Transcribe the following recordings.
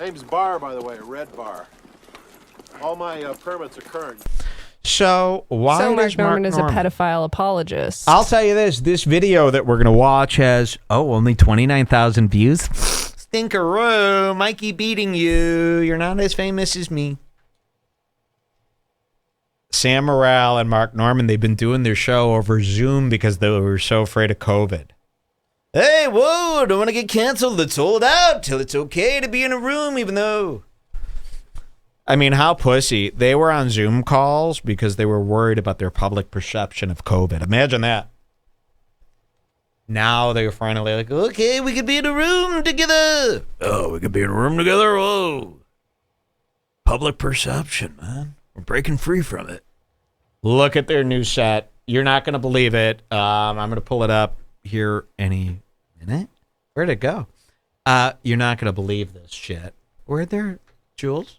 Name's Barr, by the way, Redbar. All my permits are current. So why so does Mark Norman is a pedophile apologist? I'll tell you this video that we're going to watch has, only 29,000 views. Stinkeroo, Mikey beating you. You're not as famous as me. Sam Morril and Mark Norman, they've been doing their show over Zoom because they were so afraid of COVID. Hey, whoa, don't want to get canceled. It's sold out till it's okay to be in a room, even though... I mean, how pussy. They were on Zoom calls because they were worried about their public perception of COVID. Imagine that. Now they're finally like, okay, we could be in a room together. Oh, we could be in a room together? Whoa. Public perception, man. We're breaking free from it. Look at their new set. You're not going to believe it. I'm going to pull it up here any minute. Where'd it go? You're not going to believe this shit. Where'd their Jules?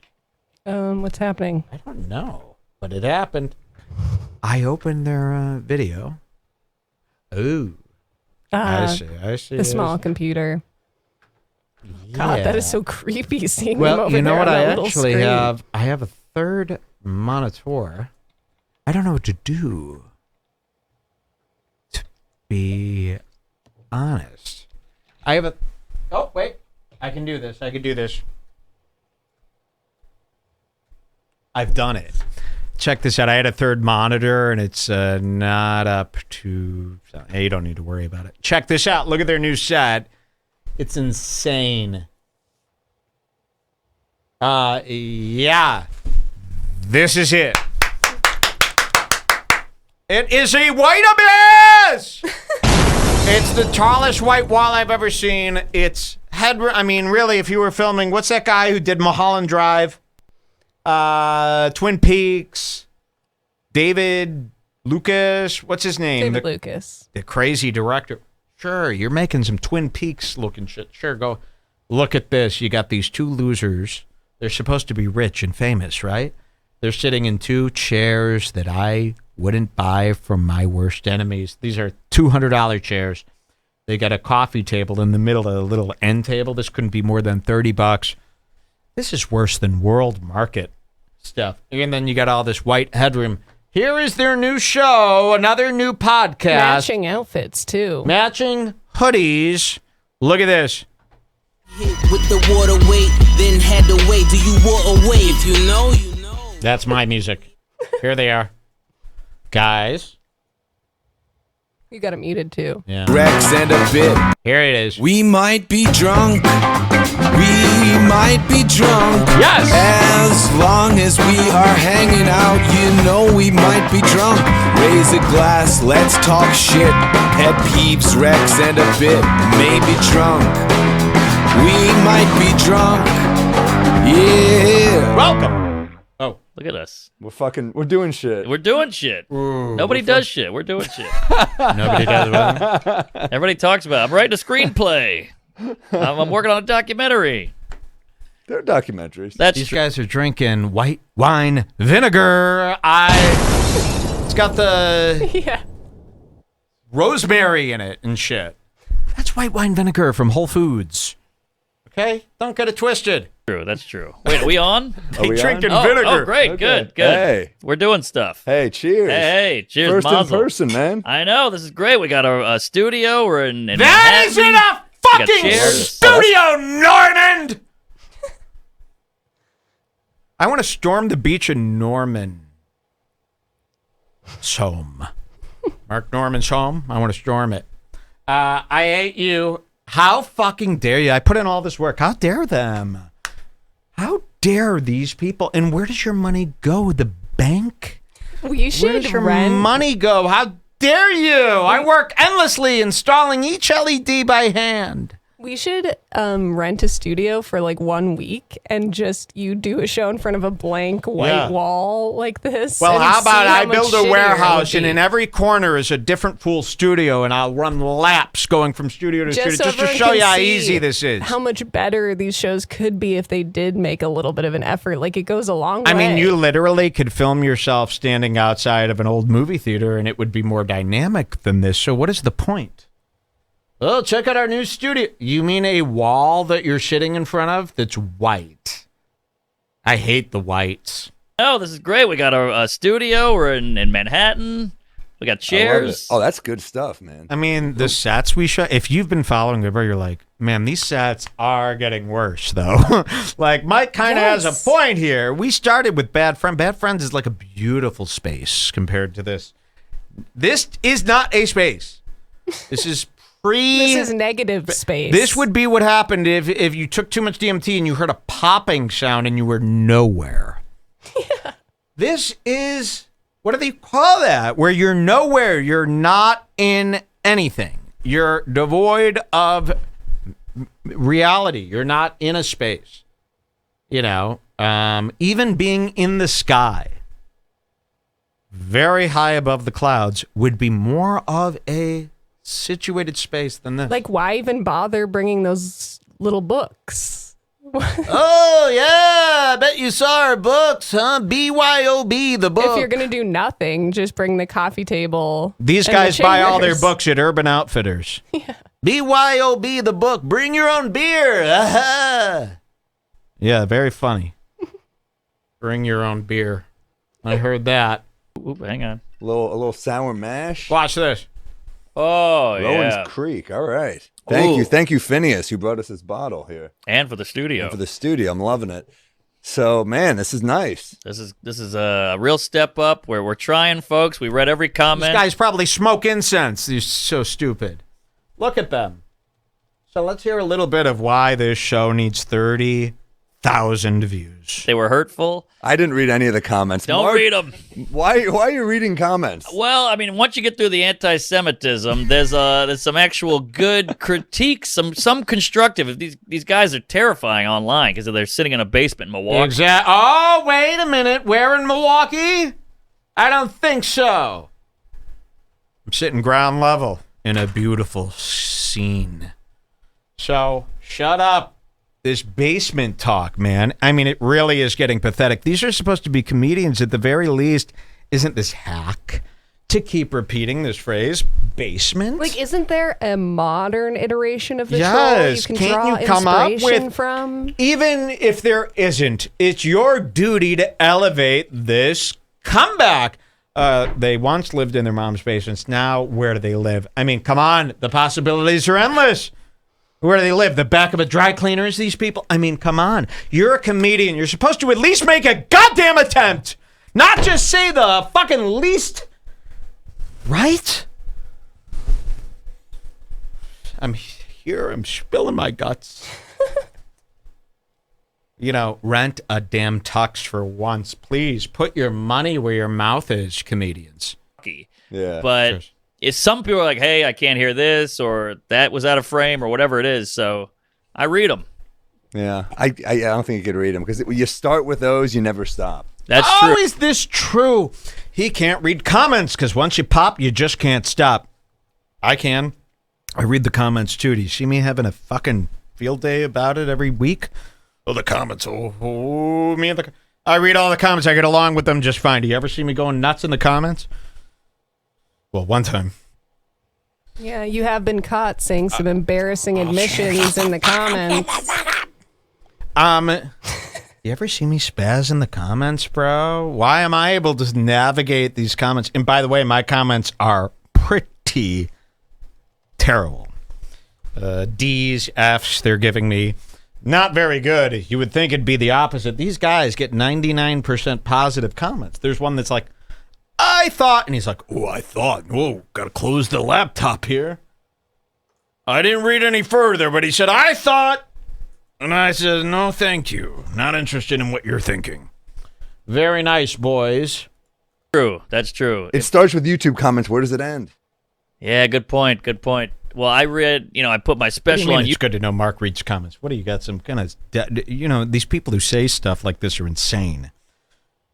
What's happening? I don't know, but it happened. I opened their video. Ooh. I see. The small computer. Yeah. God, that is so creepy seeing them Well, over you know there what on I that little actually screen. have? I have a third monitor. I don't know what to do. To be honest. I have a... Oh, wait. I can do this. I've done it. Check this out. I had a third monitor, and it's not up to... Hey, you don't need to worry about it. Check this out. Look at their new set. It's insane. Yeah. This is it. It is a white abyss! It's the tallest white wall I've ever seen. It's I mean, really, if you were filming... What's that guy who did Mulholland Drive? Twin Peaks, David Lucas, what's his name? David Lucas. The crazy director. Sure, you're making some Twin Peaks looking shit. Sure, go look at this. You got these two losers. They're supposed to be rich and famous, right? They're sitting in two chairs that I wouldn't buy from my worst enemies. These are $200 chairs. They got a coffee table in the middle of a little end table. This couldn't be more than $30. This is worse than world market stuff. And then you got all this white headroom. Here is their new show, another new podcast. Matching outfits, too. Matching hoodies. Look at this. Hit with the water weight, then had to wait. Do you walk away? If you know, you know. That's my music. Here they are. Guys. You got it muted, too. Yeah. Rex and a bit. Here it is. We might be drunk. We might be drunk. Yes! As long as we are hanging out, you know we might be drunk. Raise a glass, let's talk shit. Pet peeves, Rex and a bit. Maybe drunk. We might be drunk. Yeah. Welcome. Oh. Look at us. We're doing shit. We're doing shit. Ooh, Nobody does shit. We're doing shit. Nobody does well. Everybody talks about it. I'm writing a screenplay. I'm working on a documentary. They're documentaries. These guys are drinking white wine vinegar. It's got the rosemary in it and shit. That's white wine vinegar from Whole Foods. Okay? Don't get it twisted. True, that's true. Wait, are we on? They drinking Oh, vinegar. oh, great, Okay. good. Hey. We're doing stuff. Hey, cheers. Hey, cheers, First mazel. in person, man. I know, this is great. We got a studio. We're in That Manhattan. is in a We got fucking chairs. studio, Normand! I want to storm the beach in Norman's home. Mark Norman's home. I want to storm it. I hate you. How fucking dare you? I put in all this work. How dare them? How dare these people? And where does your money go? The bank? We Where should does your rent. money go? How dare you? I work endlessly installing each LED by hand. We should rent a studio for like 1 week and just you do a show in front of a blank white wall like this. Well, and how about see I much build a shittier it warehouse would and be. in every corner is a different pool studio and I'll run laps going from studio to studio so just to everyone show can you how see easy this is. How much better these shows could be if they did make a little bit of an effort. Like it goes a long way. I mean, you literally could film yourself standing outside of an old movie theater and it would be more dynamic than this. So what is the point? Oh, check out our new studio. You mean a wall that you're sitting in front of that's white? I hate the whites. Oh, this is great. We got a studio. We're in Manhattan. We got I love it. chairs. Oh, that's good stuff, man. I mean, the sets we show, if you've been following Redbar, you're like, man, these sets are getting worse, though. Like, Mike kind of has a point here. We started with Bad Friend. Bad Friends is like a beautiful space compared to this. This is not a space. This is This is negative space. This would be what happened if you took too much DMT and you heard a popping sound and you were nowhere. Yeah. This is, what do they call that? Where you're nowhere. You're not in anything. You're devoid of reality. You're not in a space. You know, even being in the sky, very high above the clouds, would be more of a situated space than this. Like, why even bother bringing those little books? Oh, yeah, I bet you saw our books, huh? BYOB, the book. If you're going to do nothing, just bring the coffee table. These and guys the buy all their chairs. books at Urban Outfitters. Yeah. BYOB, the book. Bring your own beer. Yeah, very funny. Bring your own beer. I heard that. Oop, hang on. A little sour mash. Watch this. Oh, Rowan's yeah. Creek. All right. Ooh. Thank you, Phineas, who brought us this bottle here. And for the studio. And for the studio. I'm loving it. So, man, this is nice. This is a real step up where we're trying, folks. We read every comment. These guys probably smoke incense. They're so stupid. Look at them. So let's hear a little bit of why this show needs 30,000 views. They were hurtful. I didn't read any of the comments. Don't Mark, read them. Why are you reading comments? Well, I mean, once you get through the anti-Semitism, there's some actual good critiques, some constructive. These guys are terrifying online because they're sitting in a basement in Milwaukee. Oh, wait a minute. Where in Milwaukee? I don't think so. I'm sitting ground level in a beautiful scene. So, shut up. This basement talk, man. I mean, it really is getting pathetic. These are supposed to be comedians at the very least. Isn't this hack to keep repeating this phrase, basement? Like, isn't there a modern iteration of the troll Yes. you can Can't draw you come up inspiration with from? Even if there isn't, it's your duty to elevate this comeback. They once lived in their mom's basements. Now, where do they live? I mean, come on. The possibilities are endless. Where do they live? The back of a dry cleaner is these people? I mean, come on. You're a comedian. You're supposed to at least make a goddamn attempt. Not just say the fucking least. Right? I'm here. I'm spilling my guts. You know, rent a damn tux for once. Please put your money where your mouth is, comedians. Yeah. But if some people are like, hey, I can't hear this, or that was out of frame, or whatever it is, so I read them. Yeah. I don't think you could read them because you start with those, you never stop. That's Oh, true. is this true? He can't read comments because once you pop, you just can't stop. I can. I read the comments too. Do you see me having a fucking field day about it every week? Oh, the comments. I read all the comments. I get along with them just fine. Do you ever see me going nuts in the comments? Well, one time. Yeah, you have been caught saying some embarrassing admissions in the comments. You ever see me spaz in the comments, bro? Why am I able to navigate these comments? And by the way, my comments are pretty terrible. D's, F's, they're giving me. Not very good. You would think it'd be the opposite. These guys get 99% positive comments. There's one that's like, I thought, and he's like, oh, I thought, oh, gotta close the laptop here. I didn't read any further, but he said, I thought. And I said, no, thank you. Not interested in what you're thinking. Very nice, boys. True. That's true. It starts with YouTube comments. Where does it end? Yeah, good point. Good point. Well, I read, I put my special on It's good to know Mark reads comments. What do you got? Some kind of, these people who say stuff like this are insane.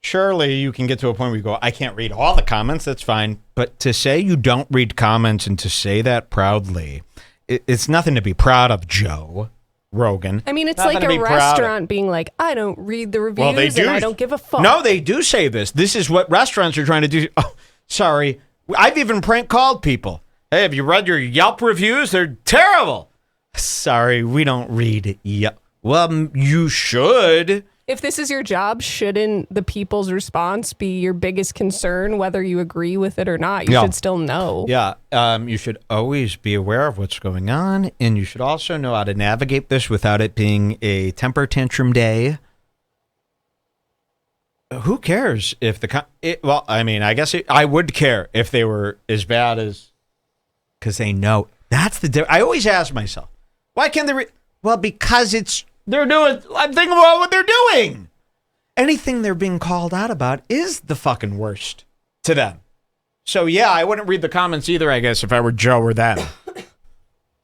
Surely you can get to a point where you go, I can't read all the comments. That's fine. But to say you don't read comments and to say that proudly, it's nothing to be proud of, Joe Rogan. I mean, it's Nothing like to be a proud of. restaurant being like, I don't read the reviews Well, they do. and I don't give a fuck. No, they do say this. This is what restaurants are trying to do. Oh, sorry. I've even prank called people. Hey, have you read your Yelp reviews? They're terrible. Sorry, we don't read Yelp. Well, you should. If this is your job, shouldn't the people's response be your biggest concern, whether you agree with it or not? You should still know. Yeah, you should always be aware of what's going on, and you should also know how to navigate this without it being a temper tantrum day. Who cares if well, I mean, I guess I would care if they were as bad as, because they know. That's the I always ask myself, why can't they well, because I'm thinking about what they're doing. Anything they're being called out about is the fucking worst to them. So yeah, I wouldn't read the comments either, I guess, if I were Joe or them.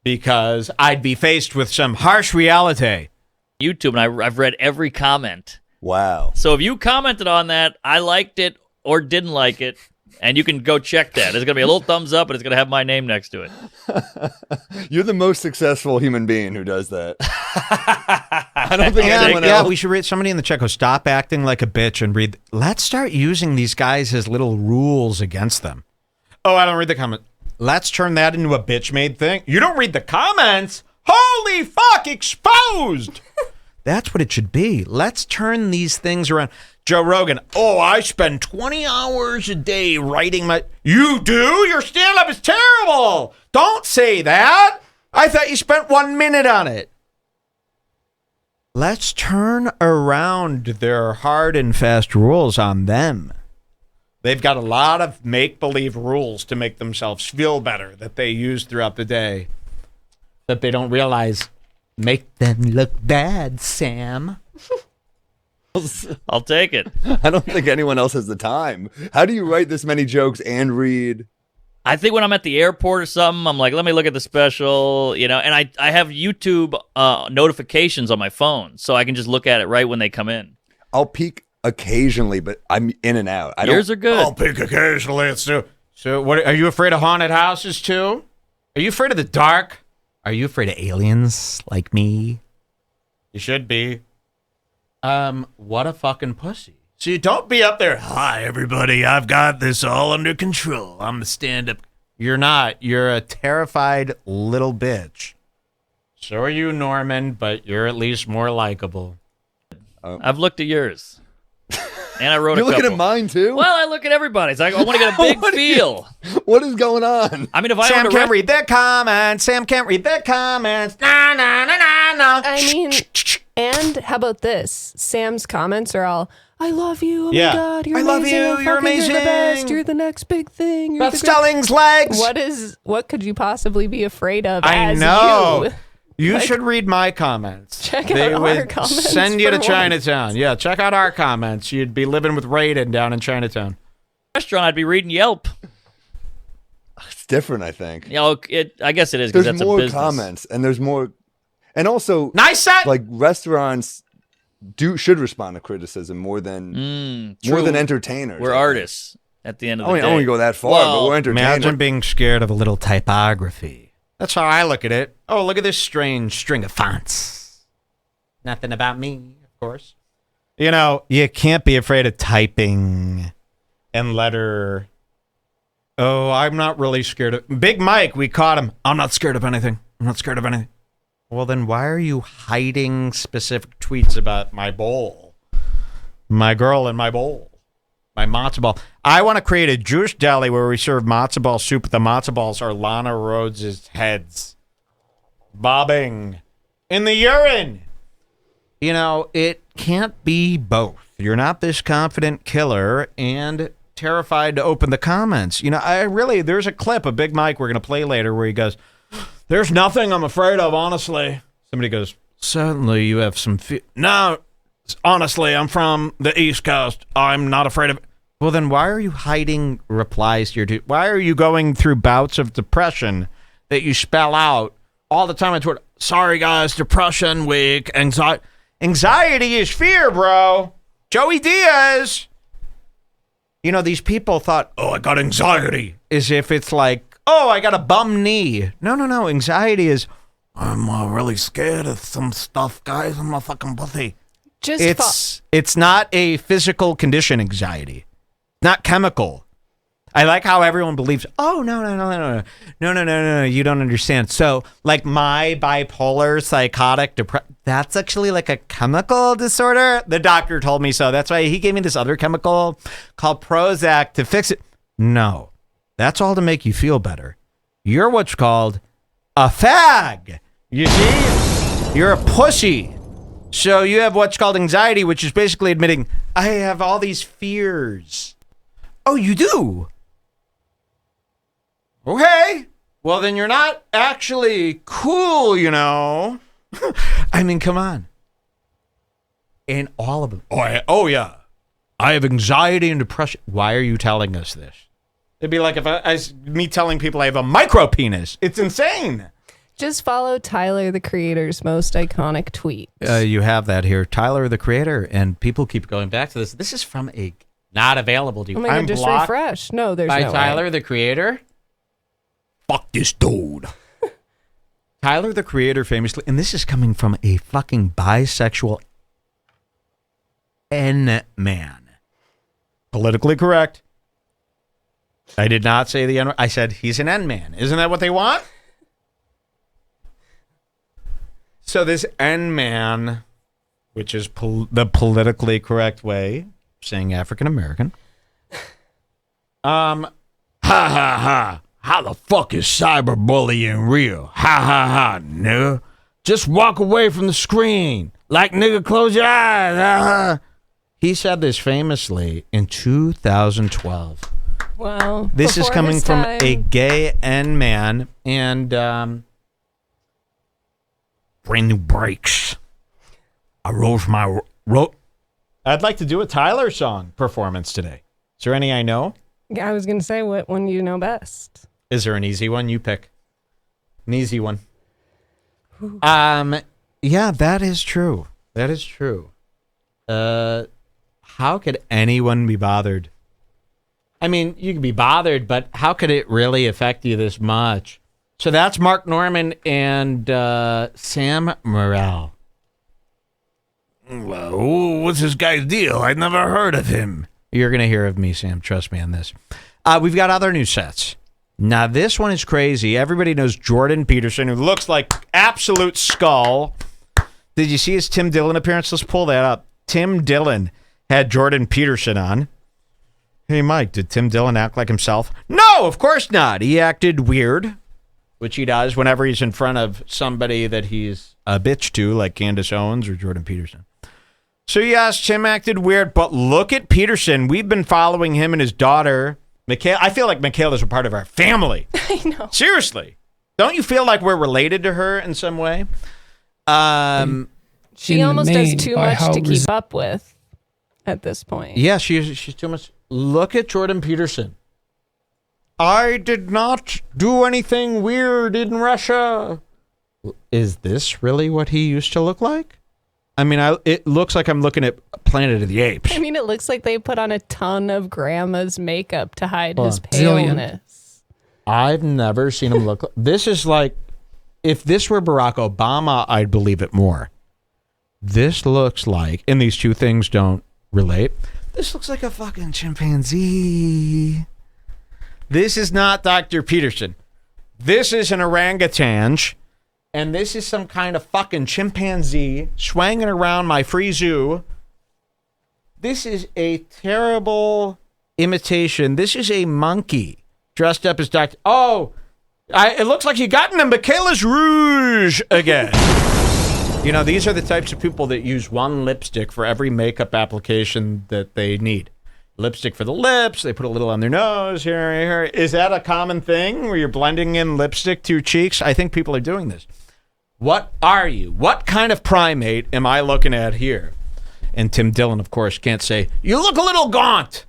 Because I'd be faced with some harsh reality. YouTube, and I've read every comment. Wow. So if you commented on that, I liked it or didn't like it, and you can go check that. There's going to be a little thumbs up, and it's going to have my name next to it. You're the most successful human being who does that. I don't think anyone else. Yeah, we should read. Somebody in the chat go, stop acting like a bitch and read. Let's start using these guys as little rules against them. Oh, I don't read the comment. Let's turn that into a bitch-made thing. You don't read the comments? Holy fuck, exposed! That's what it should be. Let's turn these things around. Joe Rogan, I spend 20 hours a day writing my... You do? Your stand-up is terrible! Don't say that! I thought you spent 1 minute on it. Let's turn around their hard and fast rules on them. They've got a lot of make-believe rules to make themselves feel better that they use throughout the day that they don't realize make them look bad, Sam. I'll take it. I don't think anyone else has the time. How do you write this many jokes and read? I think when I'm at the airport or something, I'm like, let me look at the special, and I have YouTube notifications on my phone, so I can just look at it right when they come in. I'll peek occasionally, but I'm in and out. Yours are good. I'll peek occasionally. So what, are you afraid of haunted houses too? Are you afraid of the dark? Are you afraid of aliens like me? You should be. What a fucking pussy. See, don't be up there. Hi, everybody. I've got this all under control. I'm the stand-up. You're not. You're a terrified little bitch. So are you, Norman, but you're at least more likable. I've looked at yours. And I wrote You're a couple. looking at mine, too? Well, I look at everybody's. I want to get a big feel. What is going on? I mean, if I Sam owned can't read their comments. Sam can't read their comments. Nah, nah, nah, nah, nah. I mean, and how about this? Sam's comments are all, I love you. Oh Yeah. my God, you're I amazing. love you. Fucking, You're amazing. You're the best. You're the next big thing. You're Beth the great-" Stelling's legs. What could you possibly be afraid of I as know. you? You should read my comments. Check They out would our comments send you to for Chinatown. Yeah, check out our comments. You'd be living with Raiden down in Chinatown. restaurant, I'd be reading Yelp. It's different, I think. I guess it is because There's that's more a business. comments, and there's more... And also, Nice set. like, restaurants should respond to criticism more than True. entertainers. We're I think. artists at the end of I the day. don't go that far, Well, but we're entertainers. Imagine being scared of a little typography. That's how I look at it. Oh, look at this strange string of fonts. Nothing about me, of course. You can't be afraid of typing and letter. Oh, I'm not really scared of... Big Mike, we caught him. I'm not scared of anything. I'm not scared of anything. Well, then why are you hiding specific tweets about my bowl? My girl and my bowl. My matzo ball. I want to create a Jewish deli where we serve matzo ball soup. The matzo balls are Lana Rhodes' heads. Bobbing in the urine. It can't be both. You're not this confident killer and terrified to open the comments. There's a clip of Big Mike we're going to play later where he goes, there's nothing I'm afraid of, honestly. Somebody goes, certainly you have some No, honestly, I'm from the East Coast. I'm not afraid of it. Well, then why are you hiding replies to your Why are you going through bouts of depression that you spell out all the time on Twitter? Sorry, guys, depression week, anxiety. Anxiety is fear, bro. Joey Diaz. These people thought, I got anxiety. As if it's like, I got a bum knee. No. Anxiety is, I'm really scared of some stuff, guys. I'm a fucking pussy. It's not a physical condition, anxiety. Not chemical. I like how everyone believes, oh, no, you don't understand. So, like, my bipolar, psychotic, that's actually like a chemical disorder. The doctor told me so. That's why he gave me this other chemical called Prozac to fix it. No, that's all to make you feel better. You're what's called a fag. You see? You're a pussy. So you have what's called anxiety, which is basically admitting, I have all these fears. Oh, you do? Okay. Well, then you're not actually cool, you know. I mean, come on. And all of them. Oh, yeah. I have anxiety and depression. Why are you telling us this? It'd be like if me telling people I have a micro penis. It's insane. Just follow Tyler, the Creator's most iconic tweet. You have that here. Tyler, the Creator. And people keep going back to this. This is from a not available to you. Oh my God, just refresh. No, there's by no Tyler, way. the Creator. Fuck this dude. Tyler, the Creator, famously, and this is coming from a fucking bisexual N-man. Politically correct. I did not say the N. I said he's an N-man. Isn't that what they want? So this N-man, which is the politically correct way, saying African American. Ha ha ha. How the fuck is cyberbullying real? Ha ha ha, nigga. Just walk away from the screen. Like, nigga, close your eyes. Ha ha. He said this famously in 2012. Wow. This is coming from a gay N-man, and brand new brakes. I wrote. I'd like to do a Tyler song performance today. Is there any I know? Yeah, I was going to say, what one do you know best? Is there an easy one? You pick. An easy one. Yeah, that is true. That is true. How could anyone be bothered? I mean, you could be bothered, but how could it really affect you this much? So that's Mark Norman and Sam Morril. Well, what's this guy's deal? I've never heard of him. You're going to hear of me, Sam. Trust me on this. We've got other news sets. Now, this one is crazy. Everybody knows Jordan Peterson, who looks like absolute skull. Did you see his Tim Dillon appearance? Let's pull that up. Tim Dillon had Jordan Peterson on. Hey, Mike, did Tim Dillon act like himself? No, of course not. He acted weird, which he does whenever he's in front of somebody that he's a bitch to, like Candace Owens or Jordan Peterson. So, yes, Tim acted weird, but look at Peterson. We've been following him and his daughter, Michaela. I feel like Michaela's a part of our family. I know. Seriously. Don't you feel like we're related to her in some way? She almost does too much to keep up with at this point. Yeah, she's too much. Look at Jordan Peterson. I did not do anything weird in Russia. Is this really what he used to look like? I mean, it looks like I'm looking at Planet of the Apes. I mean, it looks like they put on a ton of grandma's makeup to hide his paleness. I've never seen him look. This is like, if this were Barack Obama, I'd believe it more. This looks like, and these two things don't relate. This looks like a fucking chimpanzee. This is not Dr. Peterson. This is an orangutan. And this is some kind of fucking chimpanzee swinging around my free zoo. This is a terrible imitation. This is a monkey dressed up as Dr. Oh, it looks like you got into Michaela's Rouge again. You know, these are the types of people that use one lipstick for every makeup application that they need. Lipstick for the lips. They put a little on their nose here. Is that a common thing where you're blending in lipstick to your cheeks? I think people are doing this. What are you? What kind of primate am I looking at here? And Tim Dillon, of course, can't say, you look a little gaunt.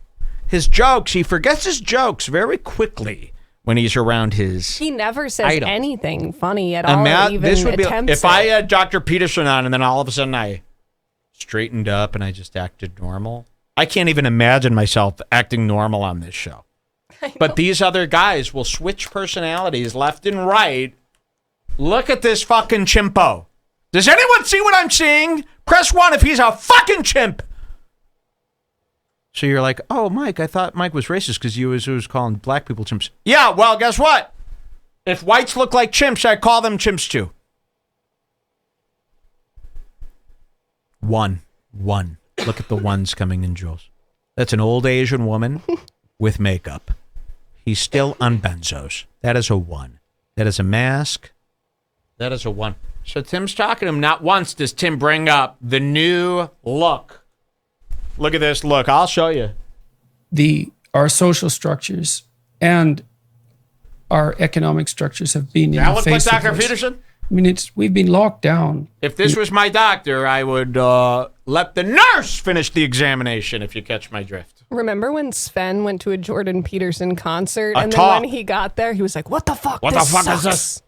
His jokes, he forgets his jokes very quickly when he's around his He never says idol. anything funny at all. Even this would be if I it. had Dr. Peterson on and then all of a sudden I straightened up and I just acted normal. I can't even imagine myself acting normal on this show. But these other guys will switch personalities left and right. Look at this fucking chimpo. Does anyone see what I'm seeing? Press 1 if he's a fucking chimp. So you're like, oh, Mike, I thought Mike was racist because he was calling black people chimps. Yeah, well, guess what? If whites look like chimps, I call them chimps too. One. Look at the ones coming in, Jules. That's an old Asian woman with makeup. He's still on benzos. That is a 1. That is a mask. That is a 1. So Tim's talking to him. Not once does Tim bring up the new look. Look at this look. I'll show you. Our social structures and our economic structures have been in That the look face like of Dr. this. Peterson? I mean, we've been locked down. If this was my doctor, I would let the nurse finish the examination, if you catch my drift. Remember when Sven went to a Jordan Peterson concert, A and talk. then when he got there, he was like, "What the fuck? What this the fuck sucks. is this?"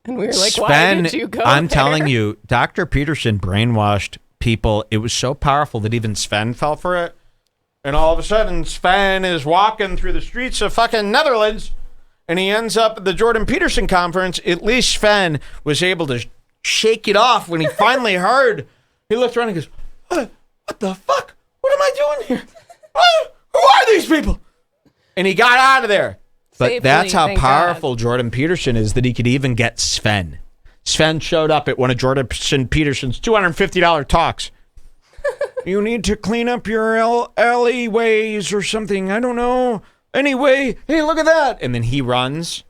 And we were like, "Why Sven, did you go I'm there?" telling you, Dr. Peterson brainwashed people. It was so powerful that even Sven fell for it. And all of a sudden, Sven is walking through the streets of fucking Netherlands, and he ends up at the Jordan Peterson conference. At least Sven was able to shake it off when he finally heard. He looked around and goes, what the fuck? What am I doing here? Who are these people? And he got out of there. But Safely, that's how thank powerful Jordan Peterson is, that he could even get Sven. Sven showed up at one of Jordan Peterson's $250 talks. You need to clean up your alleyways or something. I don't know. Anyway, hey, look at that. And then he runs.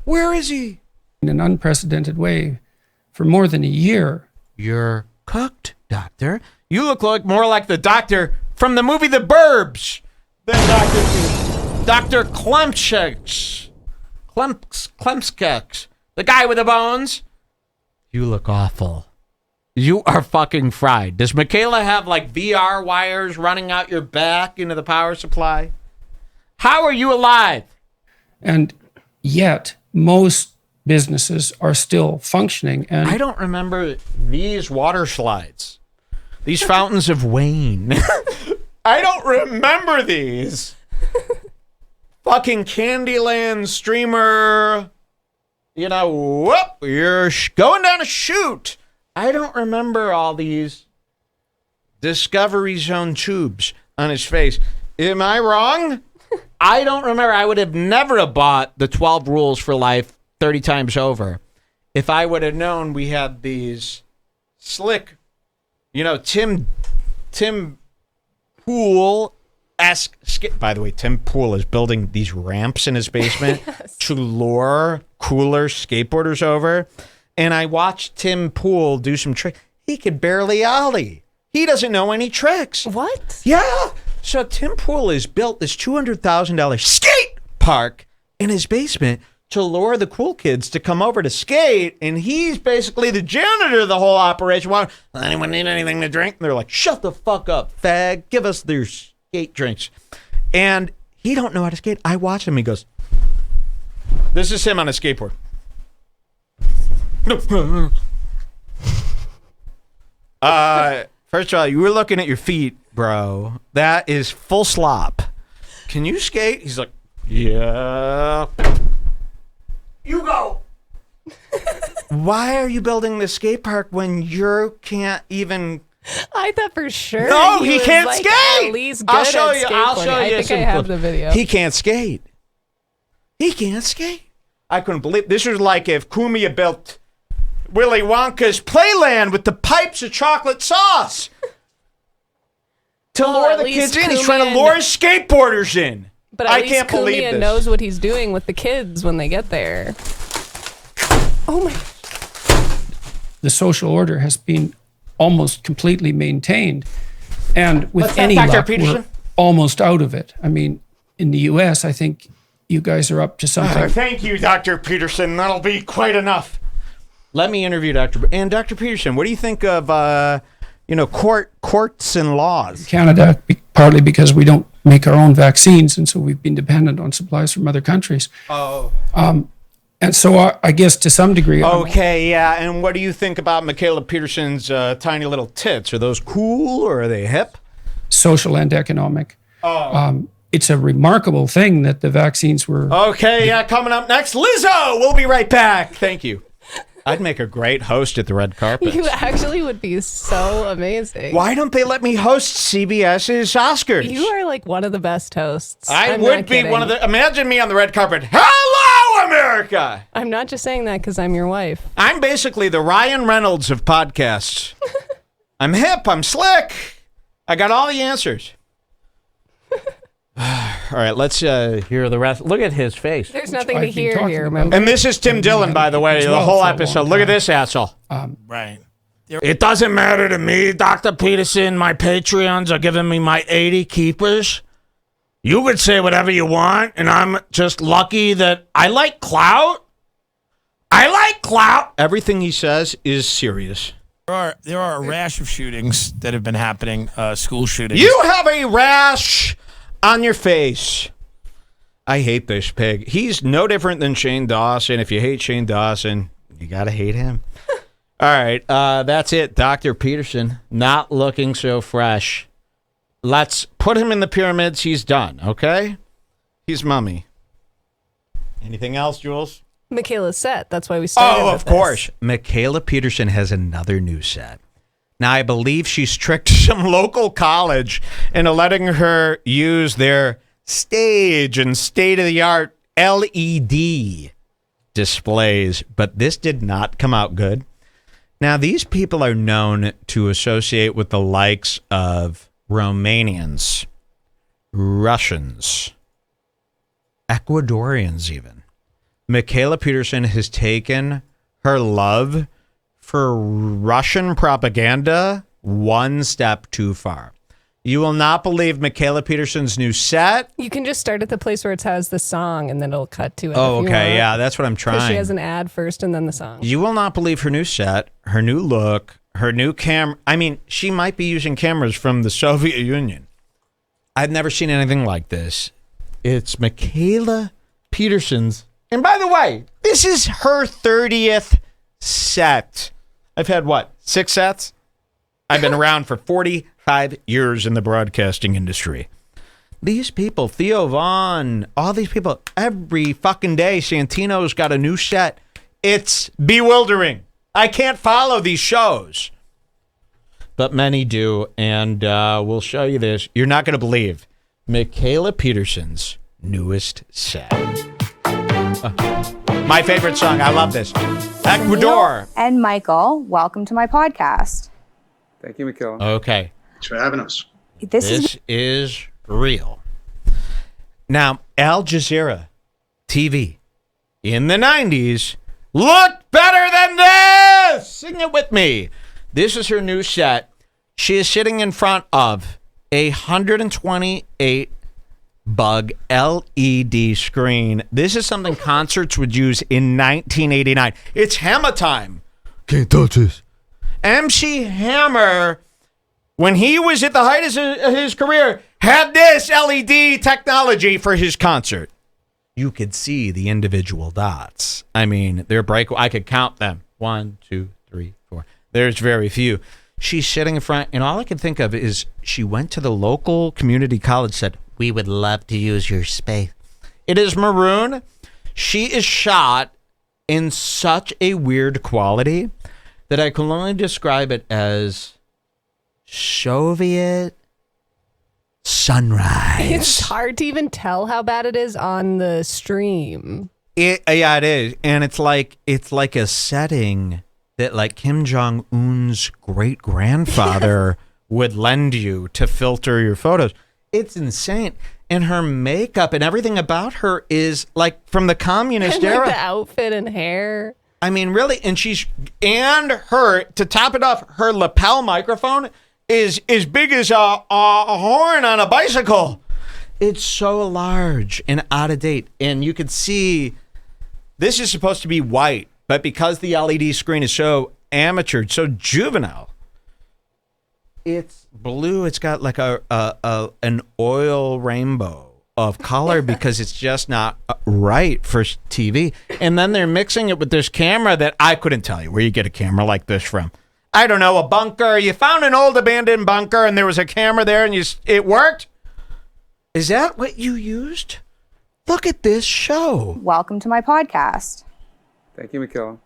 Where is he? In an unprecedented way for more than a year. You're cooked, doctor. You look more like the doctor from the movie The Burbs than Dr. Klemskeks. The guy with the bones. You look awful. You are fucking fried. Does Michaela have like VR wires running out your back into the power supply? How are you alive? And yet, most businesses are still functioning. And I don't remember these water slides. These fountains of Wayne. I don't remember these. Fucking Candyland streamer. You know, whoop, you're going down a chute. I don't remember all these Discovery Zone tubes on his face. Am I wrong? I don't remember. I would have never have bought the 12 Rules for Life 30 times over if I would have known we had these slick, you know, Tim Pool-esque. By the way, Tim Pool is building these ramps in his basement to lure cooler skateboarders over. And I watched Tim Pool do some tricks. He could barely ollie. He doesn't know any tricks. What? Yeah. So Tim Pool has built this $200,000 skate park in his basement to lure the cool kids to come over to skate. And he's basically the janitor of the whole operation. Well, anyone need anything to drink? And they're like, shut the fuck up, fag. Give us their skate drinks. And he don't know how to skate. I watch him. He goes, this is him on a skateboard. First of all, you were looking at your feet, bro. That is full slop. Can you skate? He's like, yeah. You go. Why are you building this skate park when you can't even? I thought for sure. No, he was, can't like, skate. At least good I'll show at you. I'll skateboarding. show you. I think I have the video. He can't skate. He can't skate. I couldn't believe this was like if Kumia built Willy Wonka's Playland with the pipes of chocolate sauce to Well, lure at the least kids in. He's trying to lure skateboarders in. But at I least can't believe Kumia this. knows what he's doing with the kids when they get there. Oh my! the social order has been almost completely maintained. And with What's that, any Dr. luck, Peterson? we're almost out of it. I mean, in the U.S., I think you guys are up to something. Thank you, Dr. Peterson. That'll be quite enough. Let me interview Dr. Peterson. What do you think of courts and laws? Canada, partly because we don't make our own vaccines, and so we've been dependent on supplies from other countries. Oh. And so I guess to some degree. Okay, yeah. And what do you think about Michaela Peterson's tiny little tits? Are those cool or are they hip? Social and economic. Oh. It's a remarkable thing that the vaccines were. Okay, yeah. Coming up next, Lizzo. We'll be right back. Thank you. I'd make a great host at the red carpet. You actually would be so amazing. Why don't they let me host CBS's Oscars? You are like one of the best hosts. I I'm would not be kidding. one of the. Imagine me on the red carpet. Hello, America! I'm not just saying that because I'm your wife. I'm basically the Ryan Reynolds of podcasts. I'm hip. I'm slick. I got all the answers. All right, let's hear the rest. Look at his face. There's nothing I've to been hear talking here, about. remember? And this is Tim Dillon, by the way, the Well, whole for a long episode. Look at time. this asshole. Right. It doesn't matter to me, Dr. Peterson. My Patreons are giving me my 80 keepers. You would say whatever you want, and I'm just lucky that I like clout. I like clout. Everything he says is serious. There are a rash of shootings that have been happening, school shootings. You have a rash on your face. I hate this pig. He's no different than Shane Dawson. If you hate Shane Dawson, you got to hate him. All right, that's it. Dr. Peterson, not looking so fresh. Let's put him in the pyramids. He's done, okay? He's mummy. Anything else, Jules? Michaela's set. That's why we started Oh, with of course. Michaela Peterson has another new set. Now, I believe she's tricked some local college into letting her use their stage and state-of-the-art LED displays, but this did not come out good. Now, these people are known to associate with the likes of Romanians, Russians, Ecuadorians even. Michaela Peterson has taken her love for Russian propaganda one step too far. You will not believe Michaela Peterson's new set. You can just start at the place where it has the song and then it'll cut to it. Oh, if you okay. want. Yeah, that's what I'm 'Cause trying. she has an ad first and then the song. You will not believe her new set, her new look, her new camera. I mean, she might be using cameras from the Soviet Union. I've never seen anything like this. It's Michaela Peterson's. And by the way, this is her 30th set. I've had, 6 sets? I've been around for 45 years in the broadcasting industry. These people, Theo Vaughn, all these people, every fucking day, Santino's got a new set. It's bewildering. I can't follow these shows. But many do, and we'll show you this. You're not going to believe Michaela Peterson's newest set. My favorite song. I love this. Ecuador. And Michael, welcome to my podcast. Thank you, Michaela. Okay. Thanks for having us. This is real. Now, Al Jazeera TV in the 90s looked better than this. Sing it with me. This is her new set. She is sitting in front of a 128 bug LED screen. This is something concerts would use in 1989. It's Hammer time. Can't touch this. MC Hammer, when he was at the height of his career, had this LED technology for his concert. You could see the individual dots. I mean, they're I could count them. 1, 2, 3, 4. There's very few. She's sitting in front, and all I can think of is she went to the local community college, said, "We would love to use your space." It is maroon. She is shot in such a weird quality that I can only describe it as Soviet sunrise. It's hard to even tell how bad it is on the stream. Yeah, it is. And it's like a setting that like Kim Jong-un's great-grandfather would lend you to filter your photos. It's insane. And her makeup and everything about her is like from the communist And era. like the outfit and hair. I mean, really, and her, to top it off, her lapel microphone is as big as a horn on a bicycle. It's so large and out of date. And you can see this is supposed to be white, but because the LED screen is so amateur, so juvenile, it's blue. It's got like an oil rainbow of color because it's just not right for TV. And then they're mixing it with this camera that I couldn't tell you where you get a camera like this from. I don't know, a bunker. You found an old abandoned bunker and there was a camera there and it worked? Is that what you used? Look at this show. Welcome to my podcast. Thank you, Michaela.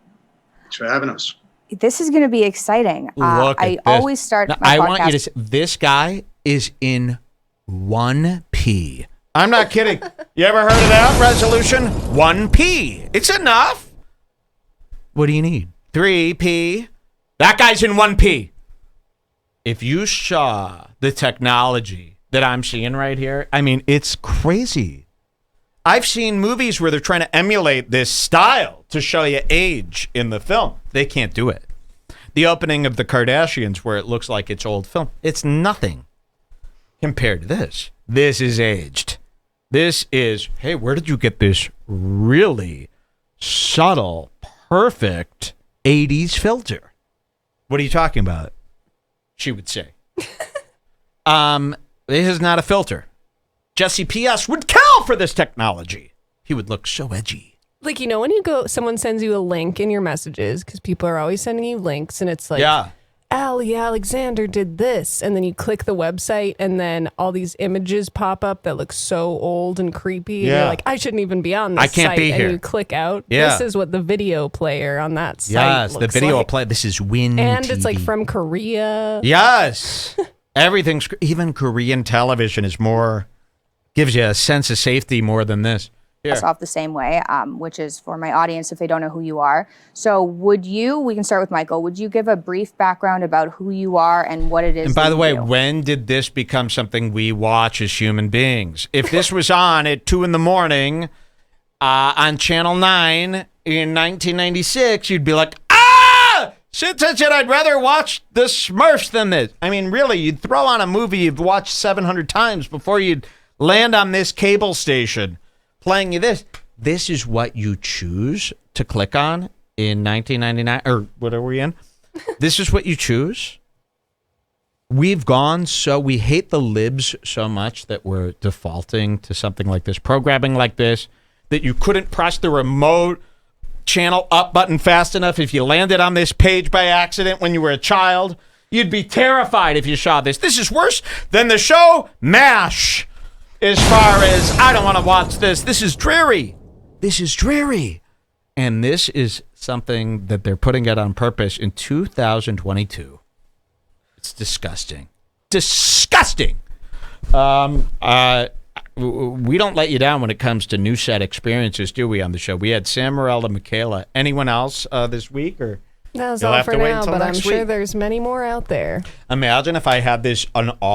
Thanks for having us. This is going to be exciting. Look at I this. always start Now, my I podcast. want you to say, this guy is in 1P. I'm not kidding. You ever heard of that resolution? 1P. It's enough. What do you need? 3P. That guy's in 1P. If you saw the technology that I'm seeing right here, I mean, it's crazy. I've seen movies where they're trying to emulate this style to show you age in the film. They can't do it. The opening of The Kardashians, where it looks like it's old film, it's nothing compared to this. This is aged. This is, hey, where did you get this really subtle, perfect 80s filter? What are you talking about? She would say. This is not a filter. Jesse P.S. would kill for this technology. He would look so edgy. Like, you know, when you go, someone sends you a link in your messages, because people are always sending you links, and it's like, Yeah. Ali Alexander did this, and then you click the website, and then all these images pop up that look so old and creepy, and Yeah. you're like, I shouldn't even be on this I can't site, be here. and you click out. Yeah. This is what the video player on that site Yes, the looks video like. play. This is Win And it's like TV. from Korea. Yes. Everything's, even Korean television is more, gives you a sense of safety more than this. Here. Off the same way, which is for my audience if they don't know who you are. So we can start with Michael. Would you give a brief background about who you are and what it is? And by that the you way, do? when did this become something we watch as human beings? If this was on at 2 a.m. On Channel 9 in 1996, you'd be like, shit, I'd rather watch the Smurfs than this. I mean, really, you'd throw on a movie you've watched 700 times before you'd land on this cable station playing you this. This is what you choose to click on in 1999, or what are we in? This is what you choose. We've gone we hate the libs so much that we're defaulting to something like this, programming like this, that you couldn't press the remote channel up button fast enough if you landed on this page by accident when you were a child. You'd be terrified if you saw this. This is worse than the show MASH. As far as, I don't want to watch this. This is dreary. This is dreary. And this is something that they're putting out on purpose in 2022. It's disgusting. Disgusting. We don't let you down when it comes to new set experiences, do we, on the show? We had Sam Morrell and Michaela. Anyone else this week? Or That was you'll all have for to wait now, until but I'm next sure week? there's many more out there. Imagine if I had this on all